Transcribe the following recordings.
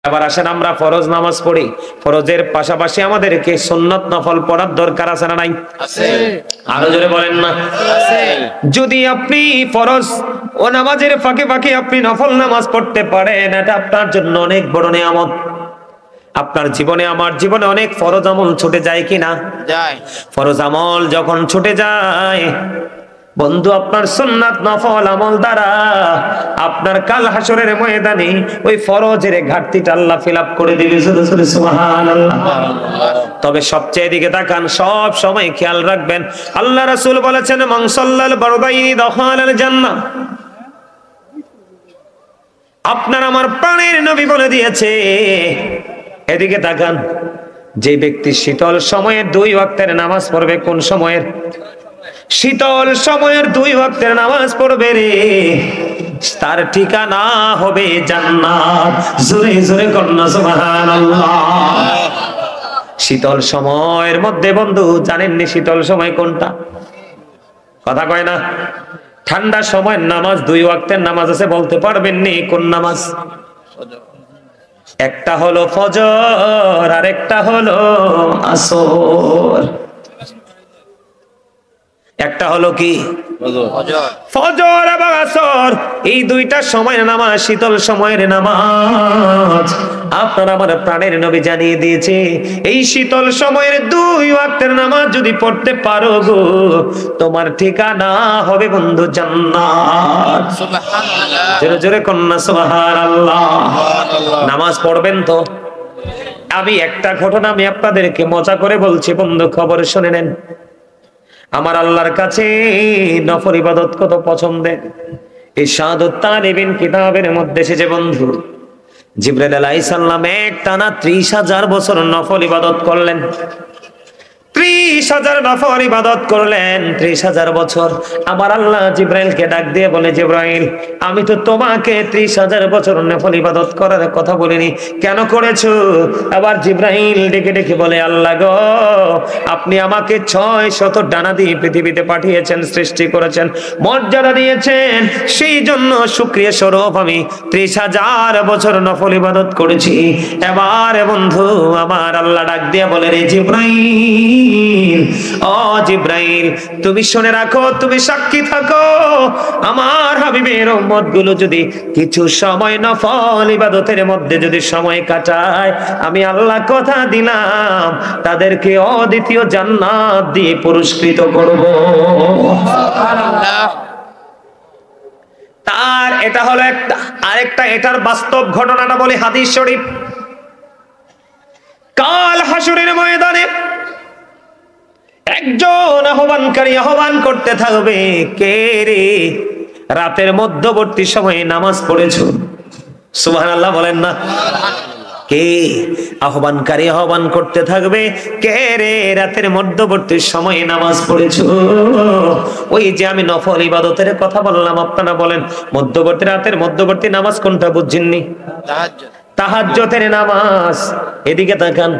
এবার আসেন আমরা ফরজ নামাজ পড়ি, ফরজের পাশাপাশি আমাদেরকে সুন্নাত নফল পড়ার দরকার আছে না নাই? আছে। আরো জোরে বলেন না। আছে। যদি আপনি ফরজ ও নামাজের ফাঁকে ফাঁকে আপনি নফল নামাজ পড়তে পারেন, এটা আপনার জন্য অনেক বড় নিয়ামত। আপনার জীবনে আমার জীবনে অনেক ফরজ আমল ছুটে যায় কিনা? যায়। ফরজ আমল যখন ছুটে যায় বন্ধু, আপনার সুন্নাত নফল আমল দ্বারা আপনার কাল হাসরের ময়দানে ওই ফরজের ঘাটতিটা আল্লাহ ফিল আপ করে দিবে। সুবহানাল্লাহ। তবে সবচেয়ে দিকে তাকান, সব সময় খেয়াল রাখবেন, আল্লাহ রাসূল বলেছেন মান সাল্লাল বারদাইনি দাখালাল জান্নাহ। আপনার আমার প্রাণের নবী বলে দিয়েছে, এদিকে তাকান, যে ব্যক্তি শীতল সময়ে 2 ওয়াক্তের নামাজ পড়বে, কোন সময়ের? শীতল সময়ের 2 ওয়াক্তের নামাজ পড়বে রে, তার ঠিকানা হবে জান্নাত। জোরে জোরে কন্যা সুবহানাল্লাহ। শীতল সময়ের মধ্যে বন্ধু জানেননি শীতল সময় কোনটা? কথা কয় না। ঠান্ডা সময়ের নামাজ 2 ওয়াক্তের নামাজ আছে, বলতে পারবেন নি কোন নামাজ? একটা হলো ফজর আর একটা হলো আসর। একটা হলো কি? ফজর এবং আসর। এই 2টা সময়ের নামাজ শীতল সময়ের নামাজ। আপনার আমার প্রাণের নবী জানিয়ে দিয়েছে, এই শীতল সময়ের 2 ওয়াক্তের নামাজ যদি পড়তে পারো গো, তোমার ঠিকানা হবে বন্ধু জান্নাত। সুবহানাল্লাহ। জোরে জোরে কন্যা সুবহানাল্লাহ। নামাজ পড়বেন তো। আমি একটা ঘটনা আমি আপনাদেরকে মজা করে বলছি বন্ধু, খবর শুনে নেন। আমার আল্লাহর কাছে নফল ইবাদত কত পছন্দের। এই ইরশাদুত তালিবিন কিতাবের মধ্যে এসেছে বন্ধু, জিবরাইল আলাইহিস সালাম একটানা 30,000 বছর নফল ইবাদত করলেন। 30,000 নফল ইবাদত করলেন, 30,000 বছর। আমার আল্লাহ জিবরাইলকে ডাক দিয়ে বলে, জিবরাইল, আমি তো তোমাকে 30,000 বছর নফল ইবাদত করার কথা বলিনি, কেন করেছো? আবার জিবরাইল ডেকে ডেকে বলে, আল্লাহ গো, আপনি আমাকে 600 ডানা দিয়ে পৃথিবীতে পাঠিয়েছেন, সৃষ্টি করেছেন, মর্যাদা দিয়েছেন, সেই জন্য শুকরিয়া স্বরূপ আমি 30,000 বছর নফল ইবাদত করেছি। এবার বন্ধু আমার আল্লাহ ডাক দিয়ে বলে, রে জিবরাইল, ও জিবরাইল, তুমি শুনে রাখো, তুমি সাক্ষী থাকো, আমার হাবিবের উম্মত গুলো যদি কিছু সময় নফল ইবাদতের মধ্যে যদি সময় কাটায়, আমি আল্লাহ কথা দিলাম তাদেরকে অদ্বিতীয় জান্নাত দিয়ে পুরস্কৃত করব। সুবহানাল্লাহ। তার এটা হলো একটা। আরেকটা এটার বাস্তব ঘটনাটা বলি, হাদিস শরীফ। কাল হাসরের ময়দানে একজন আহ্বানকারী আহ্বান করতে থাকবে, কে রে রাতের মধ্যবর্তী সময়ে নামাজ পড়েছো? সুবহানাল্লাহ বলেন না। কে? আহ্বানকারী আহ্বান করতে থাকবে, কে রে রাতের মধ্যবর্তী সময়ে নামাজ পড়েছো? ওই যে আমি নফল ইবাদতের কথা বললাম, আপনারা বলেন মধ্যবর্তী রাতের মধ্যবর্তী নামাজ কোনটা? বুঝছেননি? তাহাজ্জুদ। তাহাজ্জুদের নামাজ। এদিকে তাকান,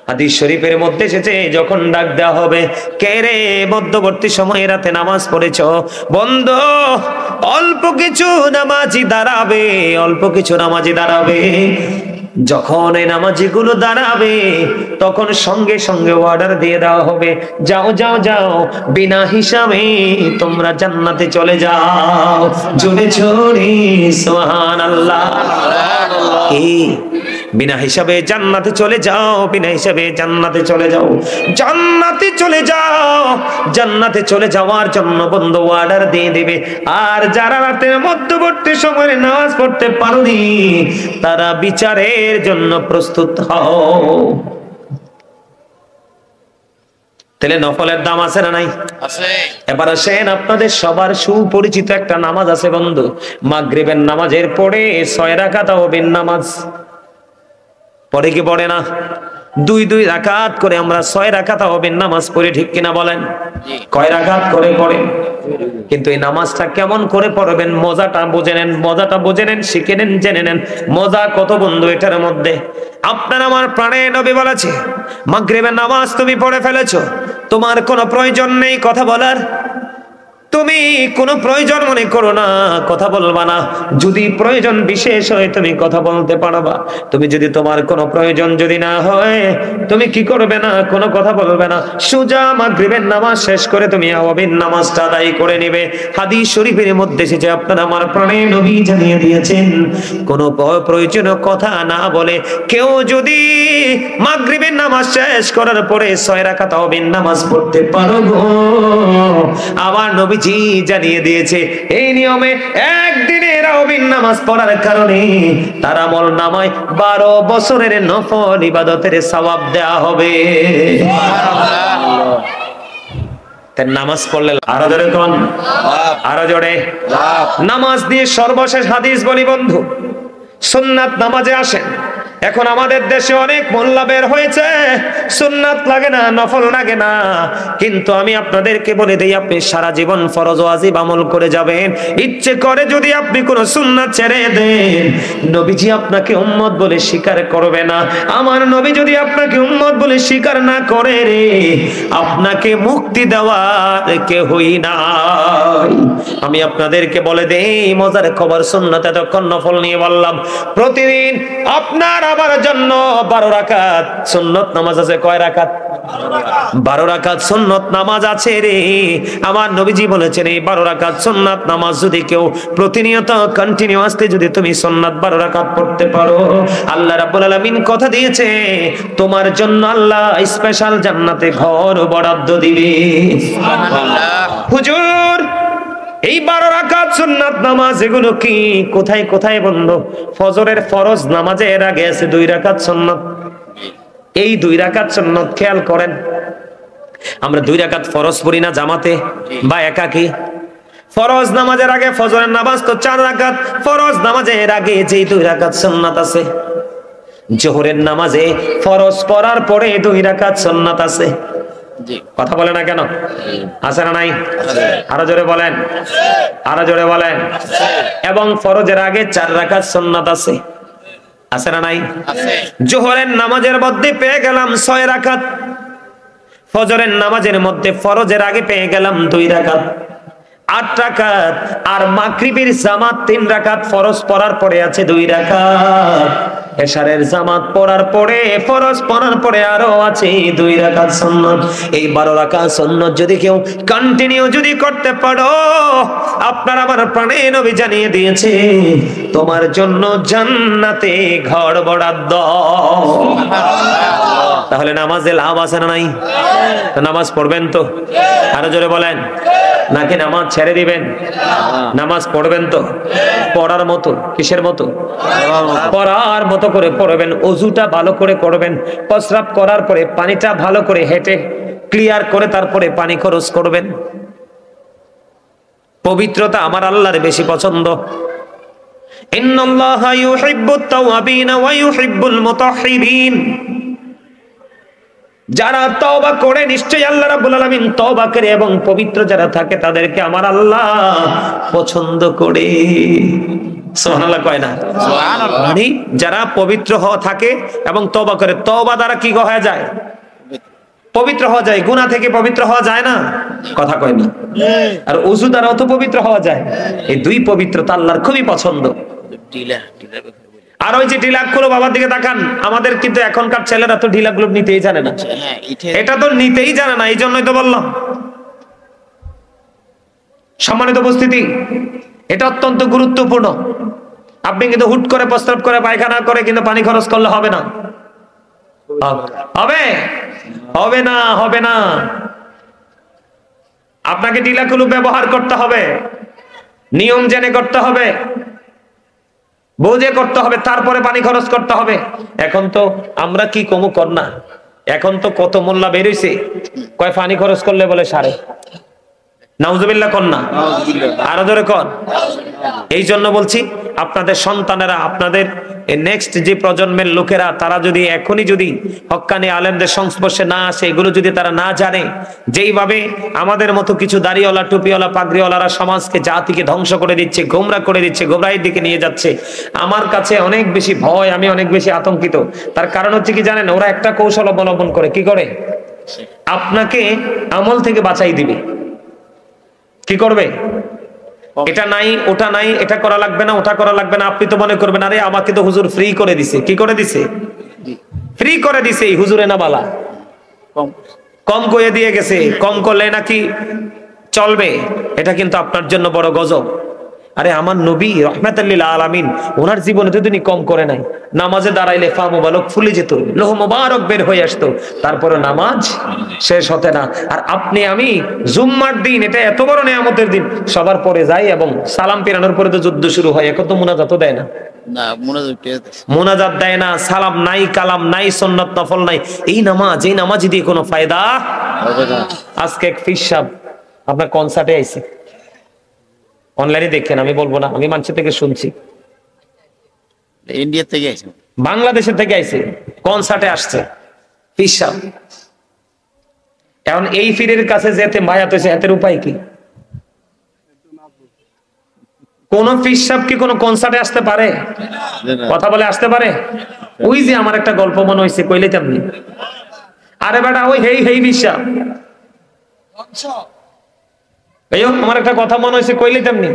হাদিস শরীফের মধ্যে এসেছে, যখন ডাক দেওয়া হবে, কে রে মধ্যবর্তী সময়ে রাতে নামাজ পড়েছো? বন্ধু, অল্প কিছু নামাজি দাঁড়াবে, অল্প কিছু নামাজি দাঁড়াবে। যখন এই নামাজিগুলো দাঁড়াবে, তখন সঙ্গে সঙ্গে অর্ডার দিয়ে দেওয়া হবে, যাও যাও যাও, বিনা হিসাবে তোমরা জান্নাতে চলে যাও। জোরে জোরে সুবহানাল্লাহ। কি? বিনা হিসাবে জান্নাতে চলে যাও, বিনা হিসাবে জান্নাতে চলে যাও, জান্নাতে চলে যাও। জান্নাতে চলে যাওয়ার জন্য বন্ধু অর্ডার দিয়ে দিবে। আর যারা রাতের মধ্যবর্তী সময়ে নামাজ পড়তে পারোনি, তারা বিচারের জন্য প্রস্তুত হও। তাহলে নফলের দাম আছে না নাই? আছে। এবার আসেন, আপনাদের সবার সুপরিচিত একটা নামাজ আছে বন্ধু, মাগরিবের নামাজের পরে 6 রাকাত তাওবিন নামাজ পড়ে কি পড়ে না? 2 রাকাত করে আমরা 6 রাকাত তাওবিন নামাজ পড়ি, ঠিক কিনা বলেন? কয় রাকাত করে পড়েন? কিন্তু এই নামাজটা কেমন করে পড়বেন মজাটা বুঝে নেন, মজাটা বুঝে নেন, শিখে নেন, জেনে নেন। মজা কত বন্ধু এটার মধ্যে। আপনার আমার প্রাণের নবী বলেছে, মাগরিবের নামাজ তুমি পড়ে ফেলেছো, তোমার কোনো প্রয়োজন নেই কথা বলার, তুমি কোনো প্রয়োজন মনে করো না, কথা বলবা না। যদি প্রয়োজন বিশেষ হয় তুমি কথা বলতে পারবা। তুমি যদি তোমার কোনো প্রয়োজন যদি না হয় তুমি কি করবে না, কোনো কথা বলবে না। সোজা মাগরিবের নামাজ শেষ করে তুমি আওয়াবিন নামাজটা আদায় করে নেবে। হাদিস শরীফের মধ্যে এসেছে আপনার আমার প্রাণের নবী জানিয়ে দিয়েছেন, কোনো প্রয়োজনীয় কথা না বলে কেউ যদি মাগরিবের নামাজ শেষ করার পরে 6 রাকাত আওয়াবিন নামাজ পড়তে পারো গো, আমার নবী জি জানিয়ে দিয়েছে এই নিয়মে একদিনের আওয়াবিন নামাজ পড়ার কারণে তার আমল নামায় 12 বছরের নফল ইবাদতের সওয়াব দেয়া হবে। তাই নামাজ পড়লে আরো জোরে কোন, আরো জোরে। নামাজ দিয়ে সর্বশেষ হাদিস বলি বন্ধু, সুন্নাত নামাজে আসেন। এখন আমাদের দেশে অনেক মোল্লা বের হয়েছে, সুন্নাত লাগে না, নফল লাগে না, কিন্তু আমি আপনাদেরকে বলে দেই আপনি সারা জীবন ফরজ ওয়াজিব আমল করে যাবেন। ইচ্ছে করে যদি আপনি কোন সুন্নাত ছেড়ে দেন, নবীজি আপনাকে উম্মত বলে স্বীকার করবে না। আমার নবী যদি আপনাকে উম্মত বলে স্বীকার না করে রে, আপনাকে মুক্তি দেওয়ার কেউই নাই। আমি আপনাদেরকে বলে দেই মজার খবর, সুন্নাত এতক্ষণ নফল নিয়ে বললাম, প্রতিদিন আপনার আমার জন্য 12 রাকাত সুন্নত নামাজ আছে। কয় রাকাত? 12 রাকাত সুন্নত নামাজ আছে রে। আমার নবীজি বলেছেন এই 12 রাকাত সুন্নাত নামাজ যদি কেউ প্রতিনিয়ত কন্টিনিউয়াসলি যদি তুমি সুন্নাত 12 রাকাত পড়তে পারো, আল্লাহ রাব্বুল আলামিন কথা দিয়েছে তোমার জন্য আল্লাহ স্পেশাল জান্নাতে ঘর বরাদ্দ দিবে। সুবহানাল্লাহ। হুজুর এই 12 রাকাত সুন্নাত নামাজ এগুলো কি কোথায় কোথায় বন্ধ? ফজরের ফরজ নামাজের আগে আছে 2 রাকাত সুন্নাত। এই 2 রাকাত সুন্নাত খেয়াল করেন, আমরা 2 রাকাত ফরজ পড়ি না জামাতে বা একাকী? ফরজ নামাজের আগে ফজরের নামাজ তো 4 রাকাত, ফরজ নামাজের আগে যে 2 রাকাত সুন্নাত আছে, জোহরের নামাজে ফরজ পড়ার পরে 2 রাকাত সুন্নাত আছে। কথা বলে না কেন? আছে না নাই? আরো জোরে বলেন, আরো জোরে বলেন। এবং ফরজের আগে 4 রাকাত সুন্নাত আছে, আছে না নাই? জোহরের নামাজের মধ্যে পেয়ে গেলাম 6 রাকাত, ফজরের নামাজের মধ্যে ফরজের আগে পেয়ে গেলাম 2 রাকাত, 8 রাকাত। আর মাগরিবের জামাত 3 রাকাত, ফরজ পড়ার পরে আছে 2 রাকাত, এশারের জামাত পড়ার পরে ফরজ পড়ার পরে আরো আছে 2 রাকাত সুন্নাত। এই 12 রাকাত সুন্নাত যদি কেউ কন্টিনিউ যদি করতে পারো, আপনার আমার প্রাণের নবী জানিয়ে দিয়েছে তোমার জন্য জান্নাতে ঘর বরাদ্দ। তাহলে নামাজে লাভ আছে না নাই? তো নামাজ পড়বেন তো? আরো জোরে বলেন। নাকি নামাজ ছেড়ে দিবেন? নামাজ পড়বেন তো? পড়ার মতো। কিসের মতো? পড়ার মতো করে পড়বেন। ওযুটা ভালো করে করবেন, প্রস্রাব করার পরে পানিটা ভালো করে হেঁটে ক্লিয়ার করে তারপরে পানি খরচ করবেন। পবিত্রতা আমার আল্লাহর বেশি পছন্দ। ইন্নাল্লাহা ইউহিব্বুত তাওয়াবিন ওয়া ইউহিব্বুল মুতাহহিরিন। যারা তওবা করে নিশ্চয়ই আল্লাহ রাব্বুল আলামিন তওবা করে এবং পবিত্র যারা থাকে তাদেরকে আমার আল্লাহ পছন্দ করে। সুবহানাল্লাহ কয় না? সুবহানাল্লাহ। মানে যারা পবিত্র থাকে এবং তওবা করে, তওবা দ্বারা কি হয়ে যায়? পবিত্র হওয়া যায়। গুনাহ থেকে পবিত্র হওয়া যায় না? কথা কয় না। আর ওযু দ্বারাও তো পবিত্র হওয়া যায়। এই 2 পবিত্রতা আল্লাহর খুবই পছন্দ। আর ওই যে ঢিলাগুলো বাবার দিকে তাকান, আমাদের কিন্তু এখনকার ছেলেরা তো ঢিলাগুলো নিতেই জানে না। এটা তো নিতেই জানে না, এই জন্যই তো বললাম। সম্মানিত উপস্থিতি, এটা অত্যন্ত গুরুত্বপূর্ণ। আপনি কিন্তু হুট করে প্রস্রাব করে পায়খানা করে কিন্তু পানি খরচ করলে হবে না। হবে? হবে না, হবে না। আপনাকে ঢিলাগুলো ব্যবহার করতে হবে, নিয়ম জেনে করতে হবে, বুঝে করতে হবে, তারপরে পানি খরচ করতে হবে। এখন তো আমরা কি কমু কর না, এখন তো কত মোল্লা বের হইছে, কয় পানি খরচ করলে বলে 5.5। নাউজুবিল্লাহ কর না, আরো জোরে কর। এই জন্য বলছি আপনাদের সন্তানেরা, আপনাদের নেক্সট যে প্রজন্মের লোকেরা, তারা যদি এখনই যদি হক্কানি আলেমদের সংস্পর্শে না আসে, এগুলো যদি তারা না জানে, যেইভাবে আমাদের মতো কিছু দাড়িওয়ালা টুপিওয়ালা পাগড়িওয়ালারা সমাজকে জাতিকে ধ্বংস করে দিচ্ছে, গোমরা করে দিচ্ছে, গোমরাহির দিকে নিয়ে যাচ্ছে, আমার কাছে অনেক বেশি ভয়, আমি অনেক বেশি আতঙ্কিত। তার কারণ হচ্ছে কি জানেন? ওরা একটা কৌশল অবলম্বন করে। কি করে? আপনাকে আমল থেকে বাঁচাই দিবে। কি করবে? এটা নাই, ওটা নাই, এটা করা লাগবে না, ওটা করা লাগবে না। আপনি তো মনে করবেন আরে আমাকে তো হুজুর ফ্রি করে দিছে। কি করে দিছে? ফ্রি করে দিছে। এই হুজুরে না বালা কম করে দিয়ে গেছে। কম করলে নাকি চলবে? এটা কিন্তু আপনার জন্য বড় গজব। আরে আমার নবী রাহমাতুল লিল আলামিন, ওনার জীবনে তো তিনি কম করে নাই। নামাজে দাঁড়াইলে ফা মুবারক ফুলে যেত, লোহ মুবারক বের হয়ে আসতো, তারপরে নামাজ শেষ হতে না। আর আপনি আমি জুম্মার দিন, এটা এত বড় নিয়ামতের দিন, সবার পরে যাই এবং সালাম পেরানোর পরে তো যুদ্ধ শুরু হয়। এখন তো মুনাজাতও দেয় না, মুনাজাত দেয় না, সালাম নাই, কালাম নাই, সুন্নাত নফল নাই। এই নামাজ দিয়ে কোনো ফায়দা হবে না। আজকে এক ফিস সাহেব আপনার কনসার্টে আইছে, অনলাইনে দেখেন, আমি বলবো না, আমি মানুষের থেকে শুনছি। ইন্ডিয়া থেকে আইছে, বাংলাদেশের থেকে আইছে, কনসার্টে আসছে ফিস সাহেব। এখন এই ফিরের কাছে যেতে মায়াত হয়েছে, এতের উপায় কি? কোন ফিস সাহেব কি কোন কনসার্টে আসতে পারে? কথা বলে আসতে পারে? ওই যে আমার একটা গল্প মনে হয়েছে, কইলে তেমনি। আরে বেটা ওই হেই ফিস সাহেব, আমার একটা কথা মনে হয়েছে, কইলে তেমনি।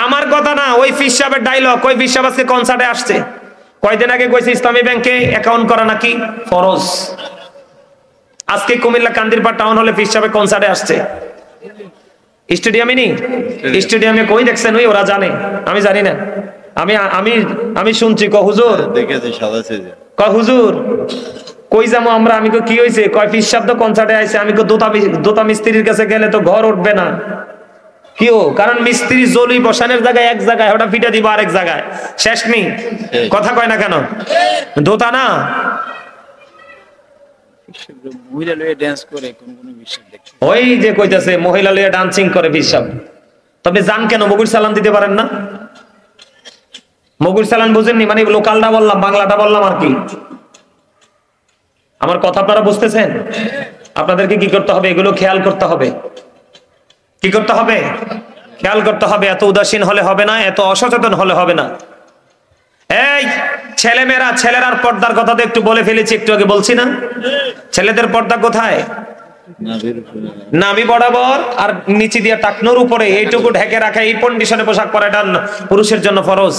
আমার কথা না, ওই ফিস সাহেবের ডায়লগ। ওই ফিস সাহেব আজকে কনসার্টে আসছে। কয়দিন আগে কইছে ইসলামী ব্যাংকে অ্যাকাউন্ট করা নাকি ফরজ। আজকে কুমিল্লা কান্দিরপাড় টাউন হলে ফিস সাহেব কনসার্টে আসছে। স্টেডিয়ামে নি, স্টেডিয়ামে কই দেখছেন? ওই ওরা জানে, আমি জানি না। আমি আমি আমি শুনছি। ক হুজুর দেখেছি, ক হুজুর কই যাবো আমরা? আমি কি হয়েছে? কয় ফিস সাহেব তো কনসার্টে আইছে। আমি দোতা মিস্ত্রির কাছে গেলে তো ঘর উঠবে না। কিও? কারণ মিস্ত্রি জলি বসানোর জায়গায় এক জায়গায়, ওটা ফিটা দিব আরেক জায়গায়, শেষ নেই। কথা কয় না কেন? দোতা না, ওই যে কইতাছে মহিলা লইয়া ডান্সিং করে ফিস সাহেব। তবে জান কেন মগুর সালাম দিতে পারেন না? মগুর সালাম বুঝেননি? মানে লোকালটা বললাম, বাংলাটা বললাম আর কি। আমার কথা আপনারা বুঝতেছেন? আপনাদেরকে কি করতে হবে? এগুলো খেয়াল করতে হবে। কি করতে হবে? খেয়াল করতে হবে। এত উদাসীন হলে হবে না, এত অসচেতন হলে হবে না। এই ছেলেরার পর্দার কথা তো একটু বলে ফেলেছি, একটু আগে বলছি না? ছেলেদের পর্দা কোথায়? নাভি বরাবর আর নিচে দিয়ে টাকনোর উপরে এইটুকু ঢেকে রাখা, এই কন্ডিশনে পোশাক পরাটা পুরুষের জন্য ফরজ।